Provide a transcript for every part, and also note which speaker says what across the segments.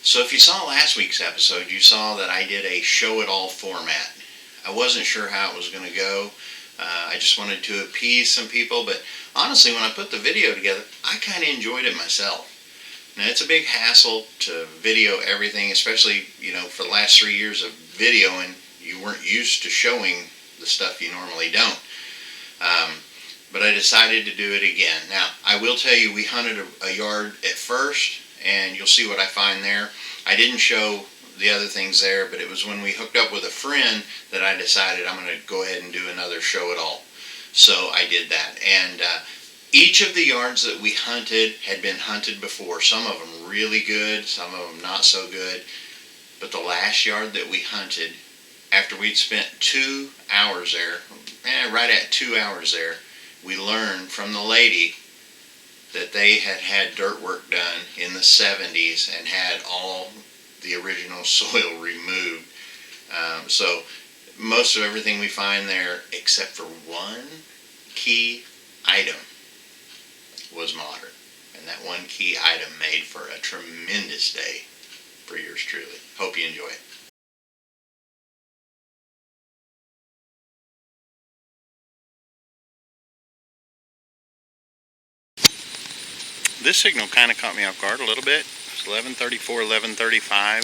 Speaker 1: So if you saw last week's episode, you saw that I did a show-it-all format. I wasn't sure how it was going to go. I just wanted to appease some people, but honestly, when I put the video together, I kind of enjoyed it myself. Now, it's a big hassle to video everything, especially, for the last 3 years of videoing, you weren't used to showing the stuff you normally don't. But I decided to do it again. Now, I will tell you, we hunted a yard at first, and you'll see what I find there. I didn't show the other things there, but it was when we hooked up with a friend that I decided I'm going to go ahead and do another show-it-all. So I did that. And each of the yards that we hunted had been hunted before. Some of them really good, some of them not so good. But the last yard that we hunted, after we'd spent 2 hours there, right at 2 hours there, we learned from the lady that they had dirt work done in the 70s and had all the original soil removed. So most of everything we find there, except for one key item, was modern. And that one key item made for a tremendous day for yours truly. Hope you enjoy it. This signal kind of caught me off guard a little bit. It's 11:34, 11:35.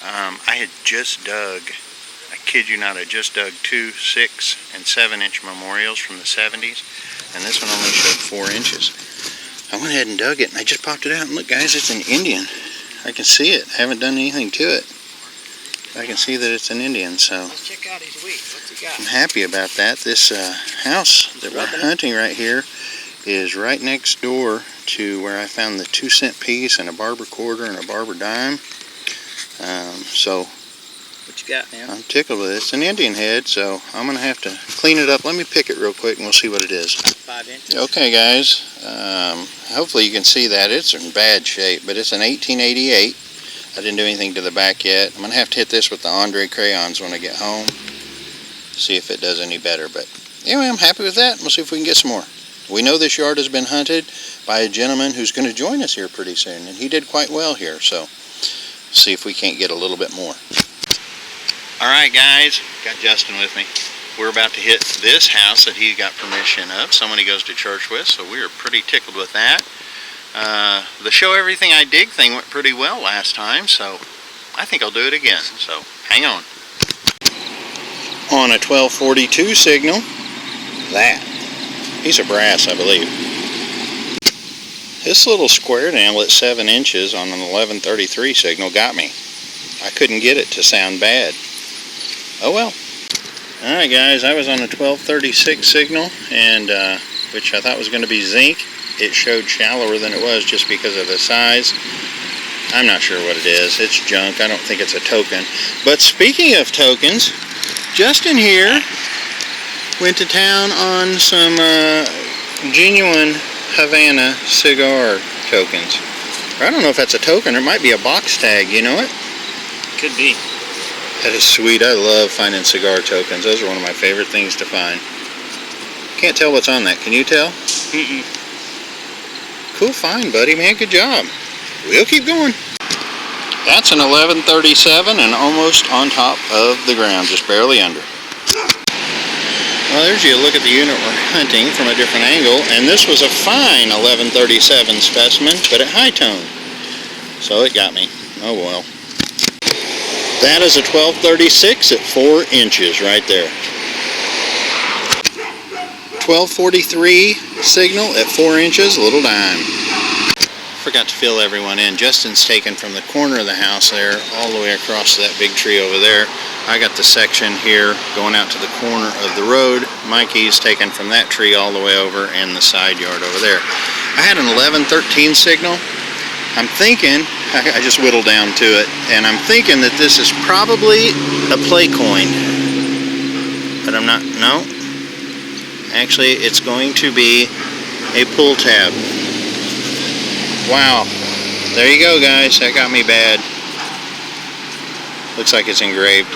Speaker 1: I had just dug, I kid you not, I just dug 2 6 and 7 inch memorials from the 70s, and this one only showed 4 inches. I went ahead and dug it, and I just popped it out, and look guys, it's an Indian. I can see it. I haven't done anything to it. I can see that it's an Indian, so
Speaker 2: let's check out his wheat. What's he got?
Speaker 1: I'm happy about that. This house that we're hunting right here is right next door to where I found the 2-cent piece and a barber quarter and a barber dime. So
Speaker 2: what you got now?
Speaker 1: I'm tickled with it. It's an Indian head, so I'm going to have to clean it up. Let me pick it real quick and we'll see what it is.
Speaker 2: 5 inches.
Speaker 1: Okay guys, hopefully you can see that. It's in bad shape, but it's an 1888. I didn't do anything to the back yet. I'm going to have to hit this with the Andre crayons when I get home. See if it does any better. But anyway, I'm happy with that. We'll see if we can get some more. We know this yard has been hunted by a gentleman who's going to join us here pretty soon, and he did quite well here, so see if we can't get a little bit more. Alright guys, got Justin with me. We're about to hit this house that he got permission of, someone he goes to church with, so we are pretty tickled with that. The show everything I dig thing went pretty well last time, so I think I'll do it again, so hang on. On a 1242 signal, that piece of brass, I believe. This little square nail at 7 inches on an 1133 signal got me. I couldn't get it to sound bad. Oh well. Alright guys, I was on a 1236 signal, and which I thought was going to be zinc. It showed shallower than it was just because of the size. I'm not sure what it is. It's junk. I don't think it's a token. But speaking of tokens, Justin here went to town on some genuine Havana cigar tokens. Or I don't know if that's a token, or it might be a box tag, you know it?
Speaker 2: Could be.
Speaker 1: That is sweet. I love finding cigar tokens. Those are one of my favorite things to find. Can't tell what's on that. Can you tell?
Speaker 2: Mm-mm.
Speaker 1: Cool find, buddy, man. Good job. We'll keep going. That's an 1137 and almost on top of the ground, just barely under. Well, there's you look at the unit we're hunting from a different angle, and this was a fine 1137 specimen, but at high tone. So it got me. Oh well. That is a 1236 at 4 inches right there. 1243 signal at 4 inches, little dime. Forgot to fill everyone in. Justin's taken from the corner of the house there all the way across that big tree over there. I got the section here going out to the corner of the road. Mikey's taken from that tree all the way over and the side yard over there. I had an 1113 signal. I'm thinking, I just whittled down to it, and I'm thinking that this is probably a play coin. But I'm not, no. Actually, it's going to be a pull tab. Wow. There you go, guys. That got me bad. Looks like it's engraved.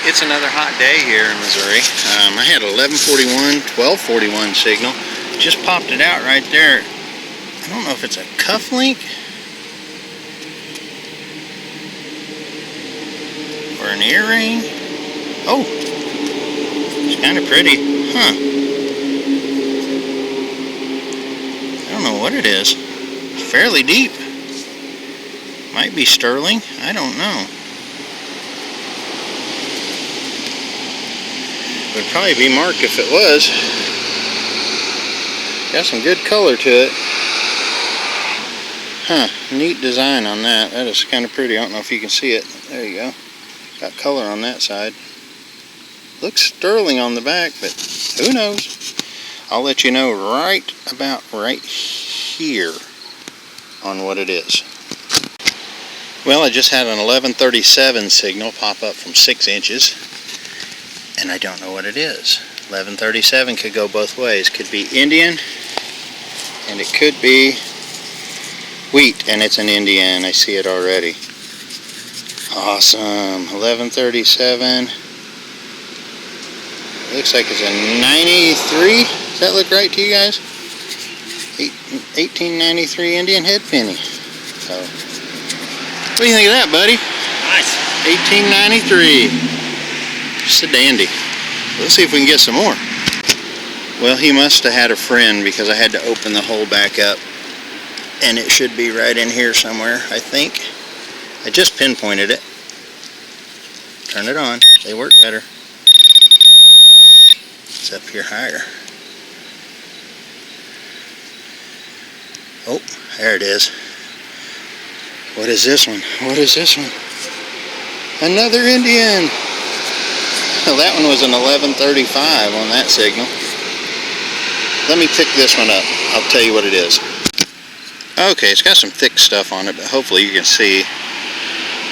Speaker 1: It's another hot day here in Missouri. I had 1141, 1241 signal. Just popped it out right there. I don't know if it's a cuff link. an earring. Oh, it's kind of pretty. Huh. I don't know what it is. It's fairly deep. Might be sterling. I don't know. Would probably be marked if it was. Got some good color to it. Huh, neat design on that. That is kind of pretty. I don't know if you can see it. There you go. Got color on that side. Looks sterling on the back, but who knows? I'll let you know right here on what it is. Well, I just had an 1137 signal pop up from 6 inches, and I don't know what it is. 1137 could go both ways. Could be Indian, and it could be wheat, and it's an Indian. I see it already. Awesome. 1137. Looks like it's a 93. Does that look right to you guys? 1893 Indian head penny. So, what do you think of that, buddy?
Speaker 2: Nice.
Speaker 1: 1893. Just a dandy. Let's see if we can get some more. Well, he must have had a friend because I had to open the hole back up. And it should be right in here somewhere, I think. I just pinpointed it. Turn it on. They work better. It's up here higher. Oh, there it is. What is this one? What is this one? Another Indian. Well, that one was an 1135 on that signal. Let me pick this one up. I'll tell you what it is. Okay, it's got some thick stuff on it, but hopefully you can see.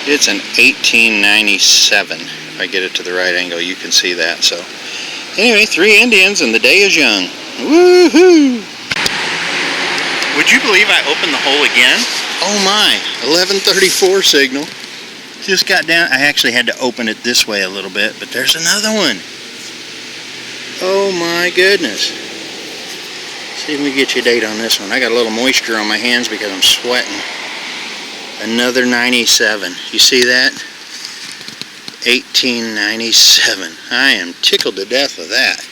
Speaker 1: It's an 1897. If I get it to the right angle, you can see that. So, anyway, 3 Indians and the day is young. Woohoo! Would you believe I opened the hole again? Oh my, 1134 signal. Just got down. I actually had to open it this way a little bit, but there's another one. Oh my goodness. See if we can get you a date on this one. I got a little moisture on my hands because I'm sweating. Another 97. You see that? 1897. I am tickled to death with that.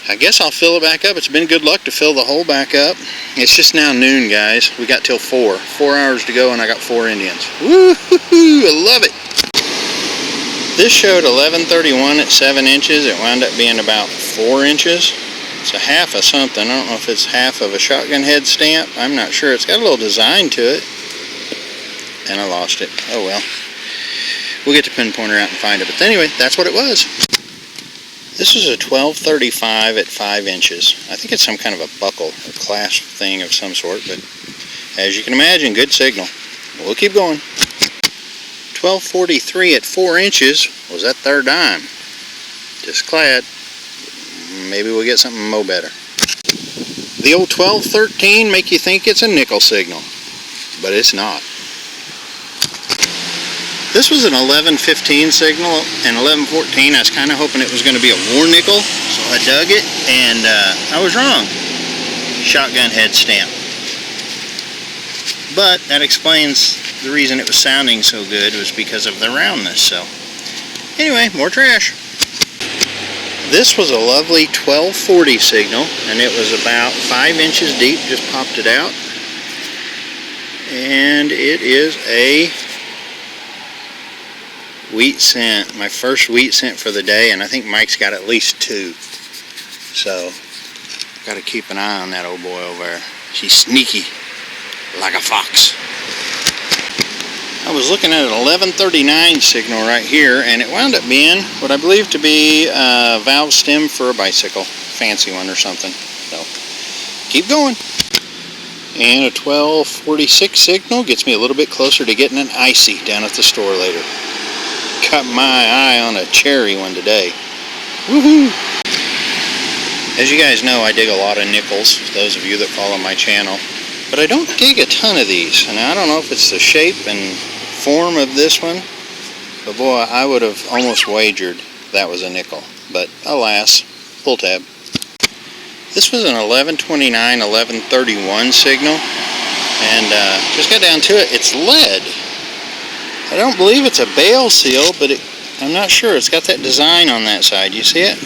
Speaker 1: I guess I'll fill it back up. It's been good luck to fill the hole back up. It's just now noon, guys. We got till 4. 4 hours to go and I got 4 Indians. Woo-hoo-hoo! I love it. This showed 1131 at 7 inches. It wound up being about 4 inches. It's a half of something. I don't know if it's half of a shotgun head stamp. I'm not sure. It's got a little design to it. And I lost it. Oh well. We'll get the pinpointer out and find it. But anyway, that's what it was. This is a 1235 at 5 inches. I think it's some kind of a buckle or clasp thing of some sort. But as you can imagine, good signal. We'll keep going. 1243 at 4 inches was that third dime. Just clad. Maybe we'll get something mo better. The old 1213 make you think it's a nickel signal, but it's not. This was an 1115 signal, and 1114 I was kind of hoping it was going to be a war nickel, so I dug it, and I was wrong. Shotgun head stamp. But that explains the reason it was sounding so good was because of the roundness. So anyway, more trash. This was a lovely 1240 signal, and it was about 5 inches deep. Just popped it out, and it is a wheat cent. My first wheat cent for the day, and I think Mike's got at least 2. So got to keep an eye on that old boy over there. She's sneaky like a fox. I was looking at an 1139 signal right here, and it wound up being what I believe to be a valve stem for a bicycle. Fancy one or something. So, keep going. And a 1246 signal gets me a little bit closer to getting an icy down at the store later. Got my eye on a cherry one today. Woohoo! As you guys know, I dig a lot of nickels, those of you that follow my channel. But I don't dig a ton of these. And I don't know if it's the shape and form of this one, but boy, I would have almost wagered that was a nickel, but alas, pull tab. This was an 1129 1131 signal, and just got down to it. It's lead.
Speaker 3: I don't believe it's a bale seal, but I'm not sure. It's got that design on that side. You see it?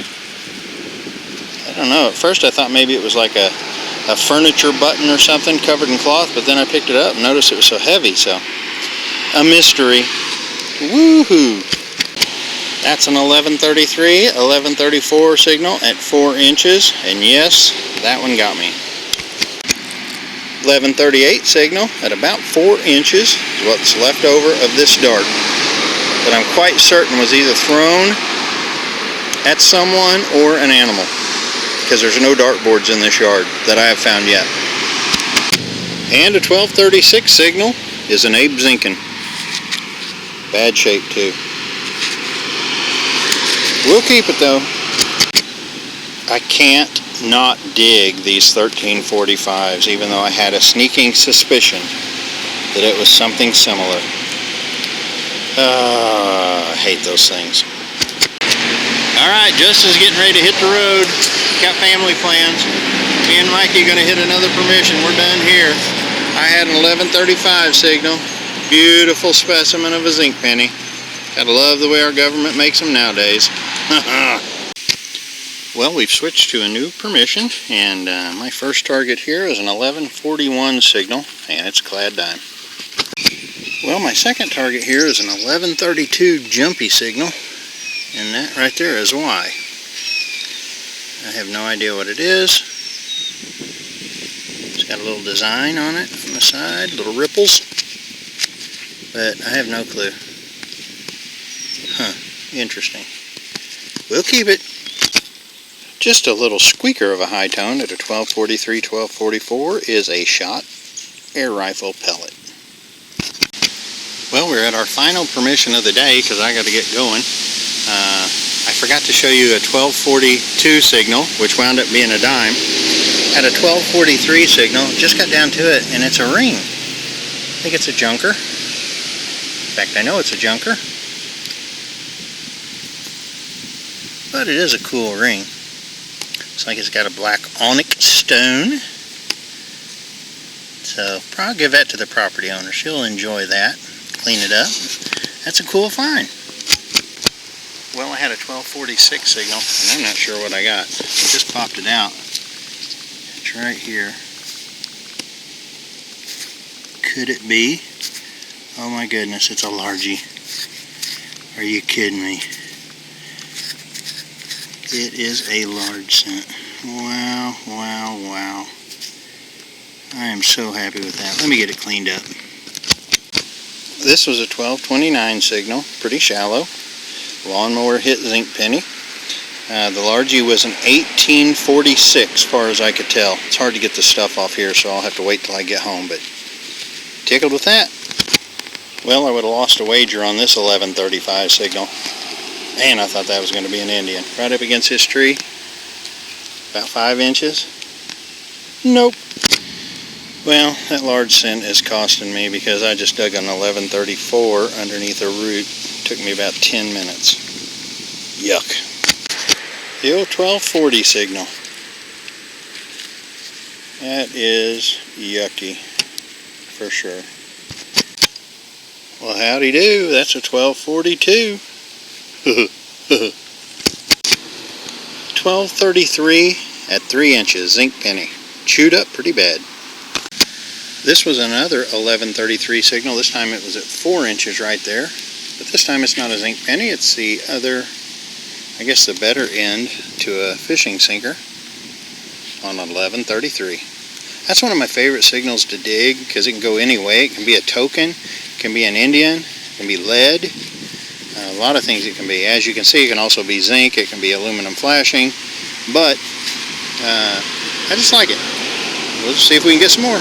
Speaker 3: I don't know. At first I thought maybe it was like a furniture button or something covered in cloth, but then I picked it up and noticed it was so heavy, so a mystery. Woohoo! That's an 1133, 1134 signal at 4 inches, and yes, that one got me. 1138 signal at about 4 inches is what's left over of this dart, that I'm quite certain was either thrown at someone or an animal, because there's no dartboards in this yard that I have found yet. And a 1236 signal is an Abe Zinkin. Bad shape too. We'll keep it though. I can't not dig these 1345s, even though I had a sneaking suspicion that it was something similar. I hate those things. Alright, Justin's getting ready to hit the road. Got family plans. Me and Mikey are going to hit another permission. We're done here. I had an 1135 signal. Beautiful specimen of a zinc penny. Gotta love the way our government makes them nowadays. Well, we've switched to a new permission, and my first target here is an 1141 signal, and it's clad dime. Well, my second target here is an 1132 jumpy signal, and that right there is why. I have no idea what it is. It's got a little design on it on the side, little ripples, but I have no clue. Huh, interesting. We'll keep it. Just a little squeaker of a high tone at a 1243, 1244 is a shot air rifle pellet. Well, we're at our final permission of the day because I got to get going. I forgot to show you a 1242 signal, which wound up being a dime. At a 1243 signal, just got down to it, and it's a ring. I think it's a junker. In fact, I know it's a junker. But it is a cool ring. Looks like it's got a black onyx stone. So, probably give that to the property owner. She'll enjoy that. Clean it up. That's a cool find. Well, I had a 1246 signal, and I'm not sure what I got. I just popped it out. It's right here. Could it be? Oh my goodness, it's a largie. Are you kidding me? It is a large cent. Wow, wow, wow. I am so happy with that. Let me get it cleaned up. This was a 1229 signal, pretty shallow. Lawnmower hit zinc penny. The largie was an 1846 as far as I could tell. It's hard to get the stuff off here, so I'll have to wait till I get home, but tickled with that. Well, I would have lost a wager on this 1135 signal. And I thought that was going to be an Indian. Right up against this tree. About 5 inches. Nope. Well, that large cent is costing me because I just dug an 1134 underneath a root. Took me about 10 minutes. Yuck. The old 1240 signal. That is yucky. For sure. Well, howdy do. That's a 1242. 1233 at 3 inches. Zinc penny. Chewed up pretty bad. This was another 1133 signal. This time it was at 4 inches right there. But this time it's not a zinc penny. It's the other, I guess the better end to a fishing sinker on an 1133. That's one of my favorite signals to dig because it can go any way. It can be a token, it can be an Indian, it can be lead. A lot of things it can be. As you can see, it can also be zinc, it can be aluminum flashing. But I just like it. We'll just see if we can get some more.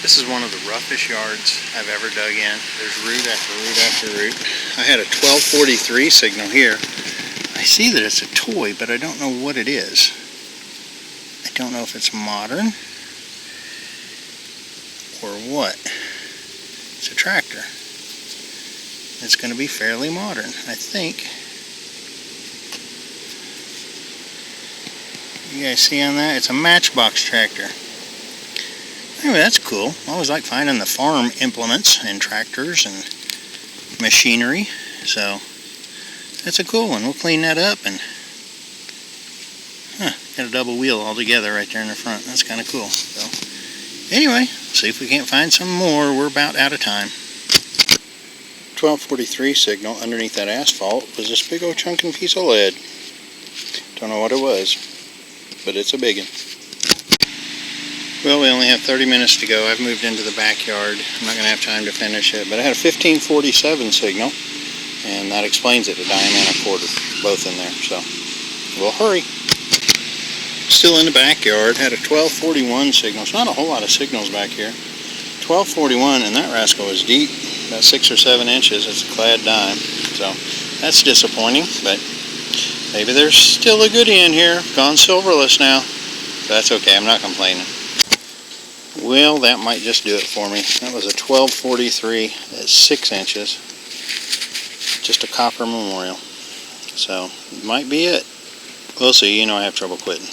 Speaker 3: This is one of the roughest yards I've ever dug in. There's root after root after root. I had a 1243 signal here. I see that it's a toy, but I don't know what it is. I don't know if it's modern or what. It's a tractor. It's going to be fairly modern, I think. You guys see on that? It's a matchbox tractor. Anyway, that's cool. I always like finding the farm implements and tractors and machinery. So that's a cool one. We'll clean that up and got a double wheel all together right there in the front. That's kind of cool. So anyway, see if we can't find some more. We're about out of time. 1243 signal underneath that asphalt was this big old chunking piece of lead. Don't know what it was, but it's a big one. Well, we only have 30 minutes to go. I've moved into the backyard. I'm not going to have time to finish it, but I had a 1547 signal, and that explains it, a dime and a quarter, both in there, so we'll hurry. Still in the backyard, had a 1241 signal. It's not a whole lot of signals back here. 1241, and that rascal was deep, about 6 or 7 inches. It's a clad dime, so that's disappointing, but maybe there's still a goodie in here. Gone silverless now. That's okay, I'm not complaining. Well, that might just do it for me. That was a 1243 at 6 inches. Just a copper memorial. So, might be it. We'll see. You know I have trouble quitting.